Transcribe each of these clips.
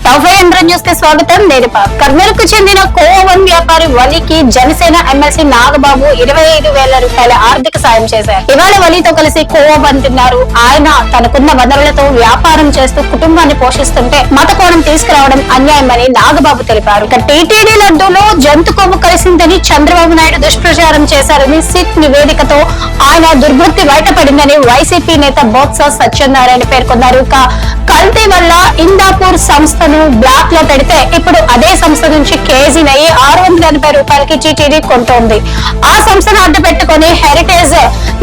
Top news కి స్వాగతం. నేను కర్నూలుకు చెందిన కోవన్ వ్యాపారి వలికి జనసేన ఎమ్మెల్సీ నాగబాబు 25,000 రూపాయల ఆర్థిక సాయం చేశారు. ఇవాళ వలితో కలిసి కోవన్ తిన్నారు. ఆయన తనకున్న వనరులతో వ్యాపారం చేస్తూ కుటుంబాన్ని పోషిస్తుంటే మత కోణం తీసుకురావడం అన్యాయమని నాగబాబు తెలిపారు. టీటీడీ లడ్డూలో జంతు కొవ్వు కలిసిందని చంద్రబాబు నాయుడు దుష్ప్రచారం చేశారని సిట్ నివేదికతో ఆయన దుర్భృతి బయటపడిందని వైసీపీ నేత బొత్స సత్యనారాయణ పేర్కొన్నారు. కల్తీ వల్ల ఇందాపూర్ సంస్థను బ్లాక్ లో పెడితే ఇప్పుడు అదే సంస్థ నుంచి కేజీ నెయ్యి 680 రూపాయలకి టీటీడీ కొంటోంది. ఆ సంస్థను అడ్డు పెట్టుకుని హెరిటేజ్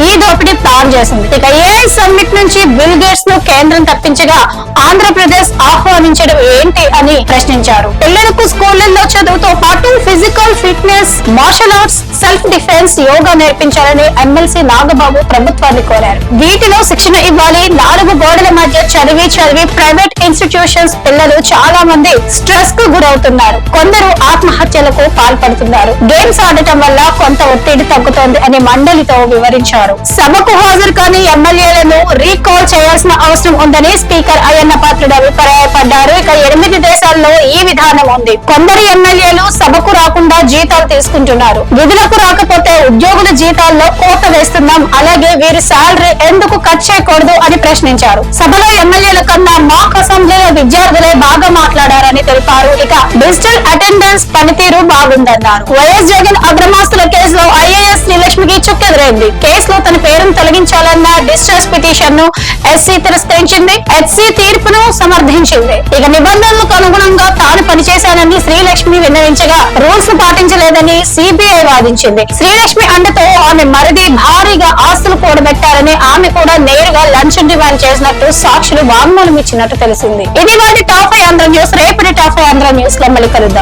ఈ దోపిడీ ప్లాన్ చేసింది. ఇక ఏఐ సమ్మిట్ నుంచి బిల్ గేట్స్ ను కేంద్రం తప్పించగా ఆంధ్రప్రదేశ్ ఆహ్వానించడం ఏంటి అని ప్రశ్నించారు. పిల్లలకు స్కూళ్లలో చదువుతో పాటు physical fitness, martial arts, self defence, yoga నేర్పించాలని ఎమ్మెల్సీ నాగబాబు ప్రభుత్వాన్ని కోరారు. వీటిలో శిక్షణ ఇవ్వాలి. 4 గోడల మధ్య చదివి ప్రైవేట్ ఇన్స్టిట్యూషన్స్ పిల్లలు చాలా మంది స్ట్రెస్ కు గురవుతున్నారు. కొందరు ఆత్మహత్యలకు పాల్పడుతున్నారు. గేమ్స్ ఆడటం వల్ల కొంత ఒత్తిడి తగ్గుతోంది అని మండలితో వివరించారు. సభకు హాజరు కాని ఎమ్మెల్యేలను రీకాల్ చేయాల్సిన అవసరం ఉందని స్పీకర్ అయ్యన్న పాత్రుడు అభిప్రాయపడ్డారు. ఇక 8 దేశాల్లో ఈ విధానం ఉంది. కొందరు ఎమ్మెల్యేలు సభకు రాకుండా జీతాలు తీసుకుంటున్నారు. విధులకు రాకపోతే ఉద్యోగుల జీతాల్లో కోత వేస్తున్నాం. అలాగే వీరి శాలరీ ఎందుకు కట్ చేయకూడదు అని ప్రశ్నించారు. సభలో ఎమ్మెల్యేల కన్నా మాక్ అసెంబ్లీలో విద్యార్థులే బాగా మాట్లాడారని తెలిపారు. ఇక డిజిటల్ అటెండెన్స్ పనితీరు బాగుందన్నారు. వైఎస్ జగన్ అగ్రమాస్తుల కేసులో ఐఏఎస్ శ్రీలక్ష్మికి చుక్కెదురైంది. కేసులో తన పేరును తొలగించాలన్న డిశ్చార్జ్ పిటిషన్ ను ఎస్సీ తిరస్కరించింది. హెచ్సీ తీర్పును సమర్థించింది. ఇక నిబంధనలకు అనుగుణంగా తాను పనిచేశానని శ్రీలక్ష్మి విన్నవించగా రూల్స్ ను పాటించలేదని సిబిఐ వాదించింది. శ్రీలక్ష్మి అండతో ఆమె మరిది భారీగా ఆస్తులు కూడబెట్టారని, ఆమె కూడా నేరుగా లంచం డిమాండ్ చేసినట్టు సాక్షులు వాంగ్మూలం ఇచ్చినట్టు తెలిసింది. ఇది వాటి టాప్ 5 న్యూస్. రేపటి టాప్ 5 న్యూస్ లో మళ్ళీ కలుద్దాం.